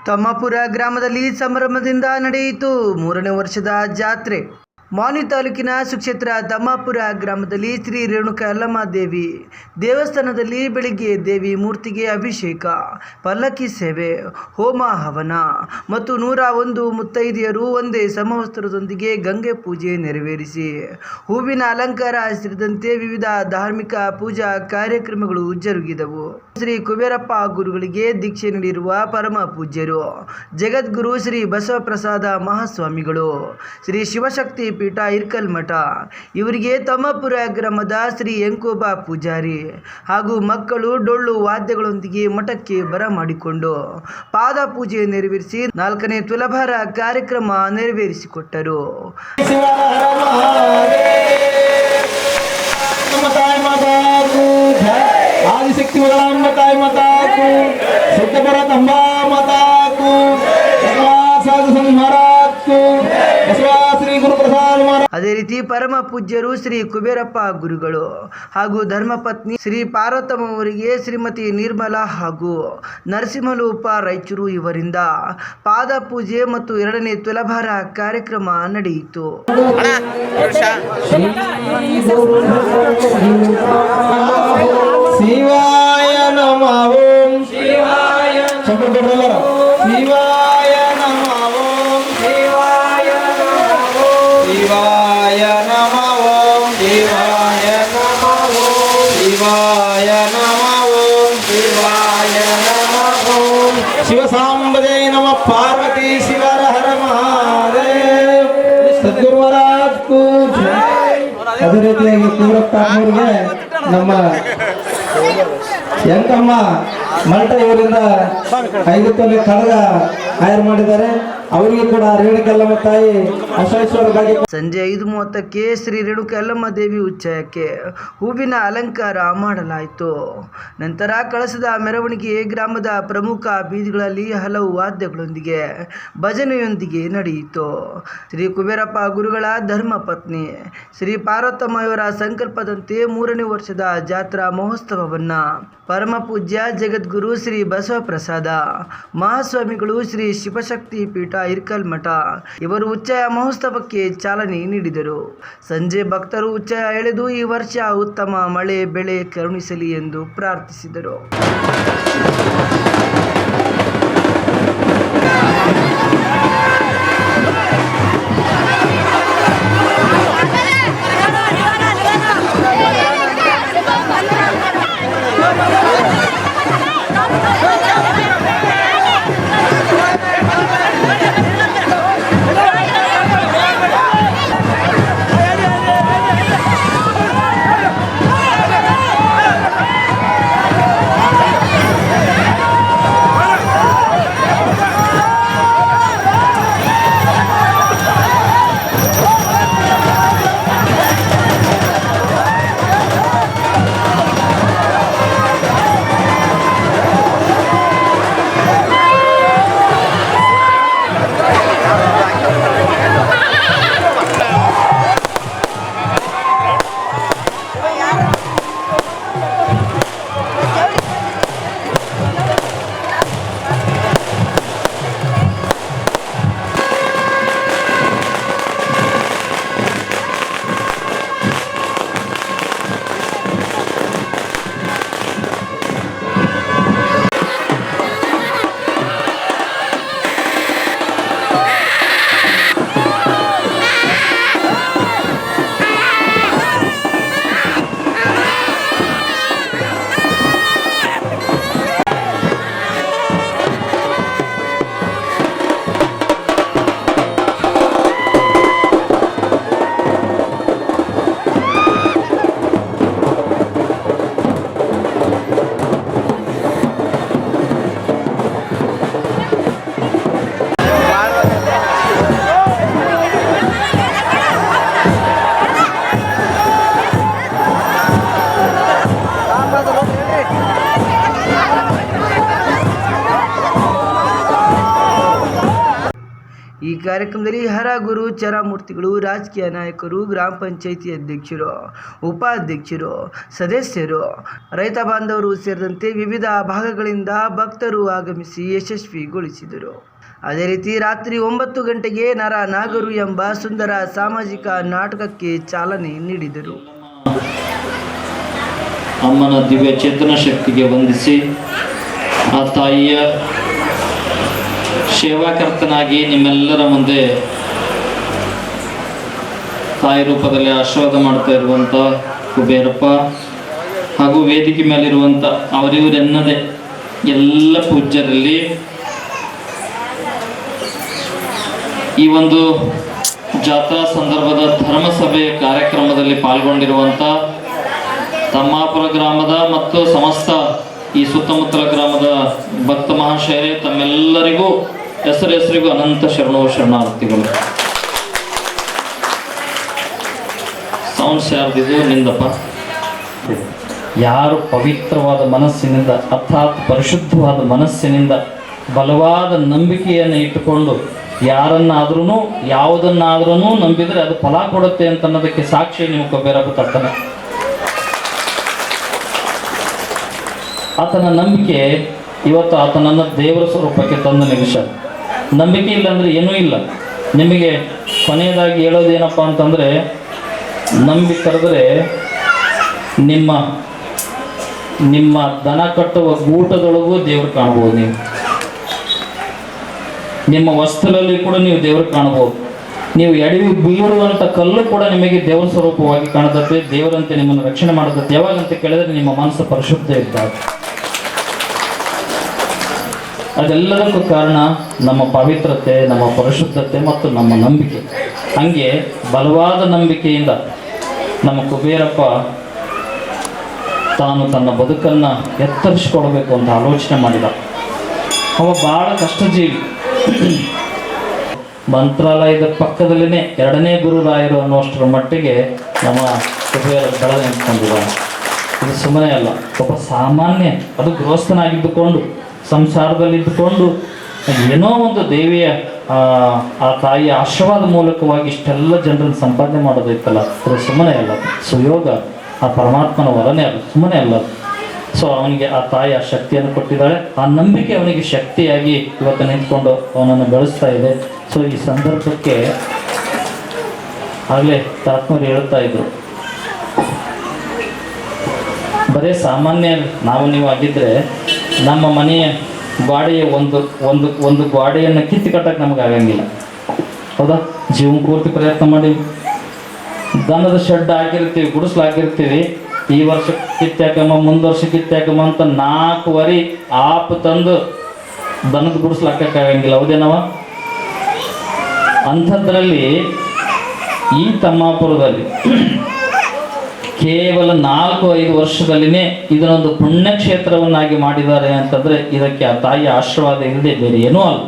ತಮ್ಮಾಪುರ ಗ್ರಾಮದಲ್ಲಿ ಸಂಭ್ರಮದಿಂದ ನಡೆಯಿತು 3ನೇ ವರ್ಷದ ಜಾತ್ರೆ. ಮಾನ್ವಿ ತಾಲೂಕಿನ ಸುಕ್ಷೇತ್ರ ತಮ್ಮಾಪುರ ಗ್ರಾಮದಲ್ಲಿ ಶ್ರೀ ರೇಣುಕಾ ಯಲ್ಲಮ್ಮ ದೇವಿ ದೇವಸ್ಥಾನದಲ್ಲಿ ಬೆಳಿಗ್ಗೆ ದೇವಿ ಮೂರ್ತಿಗೆ ಅಭಿಷೇಕ, ಪಲ್ಲಕ್ಕಿ ಸೇವೆ, ಹೋಮ ಹವನ ಮತ್ತು 101 ಮುತ್ತೈದೆಯರು ಒಂದೇ ಸಮವಸ್ತ್ರದೊಂದಿಗೆ ಗಂಗೆ ಪೂಜೆ ನೆರವೇರಿಸಿ ಹೂವಿನ ಅಲಂಕಾರ ಸೇರಿದಂತೆ ವಿವಿಧ ಧಾರ್ಮಿಕ ಪೂಜಾ ಕಾರ್ಯಕ್ರಮಗಳು ಜರುಗಿದವು. ಶ್ರೀ ಕುಬೇರಪ್ಪ ಗುರುಗಳಿಗೆ ದೀಕ್ಷೆ ನೀಡಿರುವ ಪರಮ ಪೂಜ್ಯರು ಜಗದ್ಗುರು ಶ್ರೀ ಬಸವಪ್ರಸಾದ ಮಹಾಸ್ವಾಮಿಗಳು, ಶ್ರೀ ಶಿವಶಕ್ತಿ ಪೀಠ ಇರ್ಕಲ್ ಮಠ ಇವರಿಗೆ ತಮ್ಮಾಪುರ ಗ್ರಾಮದ ಶ್ರೀ ಎಂಕೋಬಾ ಪೂಜಾರಿ ಹಾಗೂ ಮಕ್ಕಳು ಡೊಳ್ಳು ವಾದ್ಯಗಳೊಂದಿಗೆ ಮಠಕ್ಕೆ ಬರಮಾಡಿಕೊಂಡು ಪಾದ ಪೂಜೆ ನೆರವೇರಿಸಿ 4ನೇ ತುಲಾಭಾರ ಕಾರ್ಯಕ್ರಮ ನೆರವೇರಿಸಿಕೊಟ್ಟರು. ಆದಿಶಕ್ತಿ ತಾಯಿ ಮಾತಾಕು, ಸತ್ಯಭರತ ಅಂಬಾ ಮಾತಾಕು, ಸಾಧು ಸಂಹಾರಾಕು, ಶ್ರೀ ಗುರುಪ್ರಸಾದ. ಅದೇ ರೀತಿ ಪರಮ ಪೂಜ್ಯರು ಶ್ರೀ ಕುಬೇರಪ್ಪ ಗುರುಗಳು ಹಾಗೂ ಧರ್ಮಪತ್ನಿ ಶ್ರೀ ಪಾರ್ವತಮ್ಮ ಅವರಿಗೆ ಶ್ರೀಮತಿ ನಿರ್ಮಲಾ ಹಾಗೂ ನರಸಿಂಹಲೋಪ ರಾಯಚೂರು ಇವರಿಂದ ಪಾದ ಪೂಜೆ ಮತ್ತು 2ನೇ ತುಲಾಭಾರ ಕಾರ್ಯಕ್ರಮ ನಡೆಯಿತು. ಶಿವಾಯ ನಮಃ ಓಂ ಶಿವಾಯ ಶಿವಾಯ ನಮಃ ಓಂ ಶಿವಾಯ ನಮಃ ಓಂ ಶಿವಾಯ ನಮಃ ಓಂ ಶಿವಾಯ ನಮಃ ಓಂ ಶಿವಾಯ ನಮಃ ಓಂ ಶಿವಾಯ ನಮಃ ಓಂ ಶಿವಸಾಂಬದೇ ನಮಃ ಪಾರ್ವತಿ ಶಿವರ ಹರ ಮಹಾದೇವ್ ಸದ್ಗುರು ಮಹಾರಾಜ್ ಕೂ ಜೈ. ಅದೇ ರೀತಿಯಾಗಿ ಕುಬೇರಪ್ಪ ಅವರಿಗೆ ನಮ್ಮ ಎಂಕಮ್ಮ ಮಲ್ಟ ಇವರಿಂದ 5 ತೊಲೆ ಕಡಗ ಹೈರ್ ಮಾಡಿದ್ದಾರೆ. ಅವರಿಗೆ ಕೂಡ ರೇಣುಕಾ ಯಲ್ಲಮ್ಮ ತಾಯಿ ಅಶೇಶ್ವರವಾಗಿ ಸಂಜೆ 5:30ಕ್ಕೆ ಶ್ರೀ ರೇಣುಕಾ ಯಲ್ಲಮ್ಮ ದೇವಿ ಉಚ್ಚಯಕ್ಕೆ ಹೂವಿನ ಅಲಂಕಾರ ಮಾಡಲಾಯಿತು. ನಂತರ ಕಳಸದ ಮೆರವಣಿಗೆ ಗ್ರಾಮದ ಪ್ರಮುಖ ಬೀದಿಗಳಲ್ಲಿ ಹಲವು ವಾದ್ಯಗಳೊಂದಿಗೆ ಭಜನೆಯೊಂದಿಗೆ ನಡೆಯಿತು. ಶ್ರೀ ಕುಬೇರಪ್ಪ ಗುರುಗಳ ಧರ್ಮಪತ್ನಿ ಶ್ರೀ ಪಾರ್ವತಮ್ಮ ಇವರ ಸಂಕಲ್ಪದಂತೆ 3ನೇ ವರ್ಷದ ಜಾತ್ರಾ ಮಹೋತ್ಸವವನ್ನು ಪರಮ ಪೂಜ್ಯ ಜಗದ್ಗುರು ಶ್ರೀ ಬಸವಪ್ರಸಾದ ಮಹಾಸ್ವಾಮಿಗಳು, ಶ್ರೀ ಶಿವಶಕ್ತಿ ಪೀಠ ಇರ್ಕಲ್ ಮಠ ಇವರು ಉಚ್ಚಯ ಮಹೋತ್ಸವಕ್ಕೆ ಚಾಲನೆ ನೀಡಿದರು. ಸಂಜೆ ಭಕ್ತರು ಉಚ್ಚಯ ಎಳೆದು ಈ ವರ್ಷ ಉತ್ತಮ ಮಳೆ ಬೆಳೆ ಕರುಣಿಸಲಿ ಎಂದು ಪ್ರಾರ್ಥಿಸಿದರು. ಈ ಕಾರ್ಯಕ್ರಮದಲ್ಲಿ ಹರಗುರು ಚರಮೂರ್ತಿಗಳು, ರಾಜಕೀಯ ನಾಯಕರು, ಗ್ರಾಮ ಪಂಚಾಯಿತಿ ಅಧ್ಯಕ್ಷರು, ಉಪಾಧ್ಯಕ್ಷರು, ಸದಸ್ಯರು, ರೈತ ಬಾಂಧವರು ಸೇರಿದಂತೆ ವಿವಿಧ ಭಾಗಗಳಿಂದ ಭಕ್ತರು ಆಗಮಿಸಿ ಯಶಸ್ವಿಗೊಳಿಸಿದರು. ಅದೇ ರೀತಿ ರಾತ್ರಿ 9 ಗಂಟೆಗೆ ನರ ನಾಗರು ಎಂಬ ಸುಂದರ ಸಾಮಾಜಿಕ ನಾಟಕಕ್ಕೆ ಚಾಲನೆ ನೀಡಿದರು. ಅಮ್ಮನ ದಿವ್ಯ ಚೇತನ ಶಕ್ತಿಗೆ ವಂದಿಸಿ ಆ ತಾಯಿಯ ಸೇವಾಕರ್ತನಾಗಿ ನಿಮ್ಮೆಲ್ಲರ ಮುಂದೆ ತಾಯಿ ರೂಪದಲ್ಲಿ ಆಶೀರ್ವಾದ ಮಾಡ್ತಾ ಇರುವಂಥ ಕುಬೇರಪ್ಪ ಹಾಗೂ ವೇದಿಕೆ ಮೇಲಿರುವಂಥ ಅವರಿವರೆನ್ನದೇ ಎಲ್ಲ ಪೂಜ್ಯರಲ್ಲಿ ಈ ಒಂದು ಜಾತ್ರಾ ಸಂದರ್ಭದ ಧರ್ಮಸಭೆಯ ಕಾರ್ಯಕ್ರಮದಲ್ಲಿ ಪಾಲ್ಗೊಂಡಿರುವಂಥ ತಮ್ಮಾಪುರ ಗ್ರಾಮದ ಮತ್ತು ಸಮಸ್ತ ಈ ಸುತ್ತಮುತ್ತಲ ಗ್ರಾಮದ ಭಕ್ತ ಮಹಾಶಯರೇ, ತಮ್ಮೆಲ್ಲರಿಗೂ ಹೆಸರಿಗೂ ಅನಂತ ಶರಣಾರ್ಥಿಗಳು. ಸೌಂಡ್ಸ್ ಯಾರ್ದಿದು ನಿಂದಪ್ಪ. ಯಾರು ಪವಿತ್ರವಾದ ಮನಸ್ಸಿನಿಂದ ಅರ್ಥಾತ್ ಪರಿಶುದ್ಧವಾದ ಮನಸ್ಸಿನಿಂದ ಬಲವಾದ ನಂಬಿಕೆಯನ್ನು ಇಟ್ಟುಕೊಂಡು ಯಾರನ್ನಾದ್ರೂ ಯಾವುದನ್ನಾದ್ರೂ ನಂಬಿದರೆ ಅದು ಫಲ ಕೊಡುತ್ತೆ ಅಂತ ಅನ್ನೋದಕ್ಕೆ ಸಾಕ್ಷಿ ನೀವು ಕುಬೇರಪ್ಪ ತಟ್ಟನೆ. ಆತನ ನಂಬಿಕೆ ಇವತ್ತು ಆತನನ್ನು ದೇವರ ಸ್ವರೂಪಕ್ಕೆ ತಂದು ನಿಲ್ಲಿಸ. ನಂಬಿಕೆ ಇಲ್ಲ ಅಂದರೆ ಏನೂ ಇಲ್ಲ. ನಿಮಗೆ ಕೊನೆಯದಾಗಿ ಹೇಳೋದೇನಪ್ಪ ಅಂತಂದರೆ, ನಂಬಿ ಕರೆದರೆ ನಿಮ್ಮ ದನ ಕಟ್ಟುವ ಗೂಟದೊಳಗೂ ದೇವರು ಕಾಣ್ಬೋದು. ನೀವು ನಿಮ್ಮ ವಸ್ತುಲಲ್ಲಿ ಕೂಡ ನೀವು ದೇವರು ಕಾಣಬಹುದು. ನೀವು ಎಡವಿ ಬೀಳುವಂಥ ಕಲ್ಲು ಕೂಡ ನಿಮಗೆ ದೇವರ ಸ್ವರೂಪವಾಗಿ ಕಾಣುತ್ತೆ. ದೇವರಂತೆ ನಿಮ್ಮನ್ನು ರಕ್ಷಣೆ ಮಾಡುತ್ತೆ. ಯಾವಾಗಂತ ಕೇಳಿದ್ರೆ ನಿಮ್ಮ ಮನಸ್ಸು ಪರಿಶುದ್ಧ ಇದ್ದಾಗ. ಅದೆಲ್ಲದಕ್ಕೂ ಕಾರಣ ನಮ್ಮ ಪವಿತ್ರತೆ, ನಮ್ಮ ಪರಿಶುದ್ಧತೆ ಮತ್ತು ನಮ್ಮ ನಂಬಿಕೆ. ಹಾಗೆ ಬಲವಾದ ನಂಬಿಕೆಯಿಂದ ನಮ್ಮ ಕುಬೇರಪ್ಪ ತಾನು ತನ್ನ ಬದುಕನ್ನು ಎತ್ತರಿಸಿಕೊಡ್ಬೇಕು ಅಂತ ಆಲೋಚನೆ ಮಾಡಿದ. ಅವ ಭಾಳ ಕಷ್ಟಜೀವಿ. ಮಂತ್ರಾಲಯದ ಪಕ್ಕದಲ್ಲೇ 2ನೇ ಗುರುರಾಯರು ಅನ್ನುವಷ್ಟರ ಮಟ್ಟಿಗೆ ನಮ್ಮ ಕುಬೇರ ಬೆಳೆದು ನಿಂತ್ಕೊಂಡಿದ್ದಾನೆ. ಇದು ಸುಮ್ಮನೆ ಅಲ್ಲ, ಒಬ್ಬ ಸಾಮಾನ್ಯ, ಅದು ಗೃಹಸ್ಥನಾಗಿದ್ದುಕೊಂಡು ಸಂಸಾರದಲ್ಲಿದ್ದುಕೊಂಡು ಏನೋ ಒಂದು ದೇವಿಯ ಆ ತಾಯಿಯ ಆಶೀರ್ವಾದ ಮೂಲಕವಾಗಿ ಇಷ್ಟೆಲ್ಲ ಜನರನ್ನು ಸಂಪಾದನೆ ಮಾಡೋದೈತಲ್ಲ, ಅದು ಸುಮ್ಮನೆ ಅಲ್ಲ, ಸುಯೋಗ, ಆ ಪರಮಾತ್ಮನ ವರನೇ ಅಲ್ಲ, ಸುಮ್ಮನೆ ಅಲ್ಲ. ಸೊ ಅವನಿಗೆ ಆ ತಾಯಿ ಆ ಶಕ್ತಿಯನ್ನು ಕೊಟ್ಟಿದ್ದಾಳೆ. ಆ ನಂಬಿಕೆ ಅವನಿಗೆ ಶಕ್ತಿಯಾಗಿ ಇವತ್ತು ನಿಂತ್ಕೊಂಡು ಅವನನ್ನು ಬೆಳೆಸ್ತಾ ಇದೆ. ಸೊ ಈ ಸಂದರ್ಭಕ್ಕೆ ಆಗಲೇ ತಾತ್ಮರು ಹೇಳ್ತಾ ಇದ್ರು, ಬರೀ ಸಾಮಾನ್ಯ ನಾವು ನೀವು ಆಗಿದ್ದರೆ ನಮ್ಮ ಮನೆಯ ಗಾಡಿಯ ಒಂದು ಗಾಡಿಯನ್ನು ಕಿತ್ತು ಕಟ್ಟಕ್ಕೆ ನಮ್ಗೆ ಆಗಂಗಿಲ್ಲ, ಹೌದಾ? ಜೀವನ ಪೂರ್ತಿ ಪ್ರಯತ್ನ ಮಾಡಿ ದನದ ಶೆಡ್ ಹಾಕಿರ್ತೀವಿ, ಗುಡಿಸ್ಲು ಹಾಕಿರ್ತೀವಿ. ಈ ವರ್ಷ ಕಿತ್ತಾಕಮ್ಮ, ಮುಂದೆ ವರ್ಷ ಕಿತ್ತಾಕಮ್ಮ ಅಂತ 4 ವರಿ ಆಪ್ ತಂದು ದನದ ಗುಡಿಸ್ಲು ಹಾಕಕ್ಕಾಗಂಗಿಲ್ಲ, ಹೌದೇನವ? ಅಂಥದ್ರಲ್ಲಿ ಈ ತಮ್ಮಾಪುರದಲ್ಲಿ ಕೇವಲ 4-5 ವರ್ಷದಲ್ಲಿನೇ ಇದನ್ನೊಂದು ಪುಣ್ಯಕ್ಷೇತ್ರವನ್ನಾಗಿ ಮಾಡಿದ್ದಾರೆ ಅಂತಂದರೆ ಇದಕ್ಕೆ ಆ ತಾಯಿಯ ಆಶೀರ್ವಾದ ಇಲ್ಲದೆ ಬೇರೆ ಏನೂ ಅಲ್ಲ.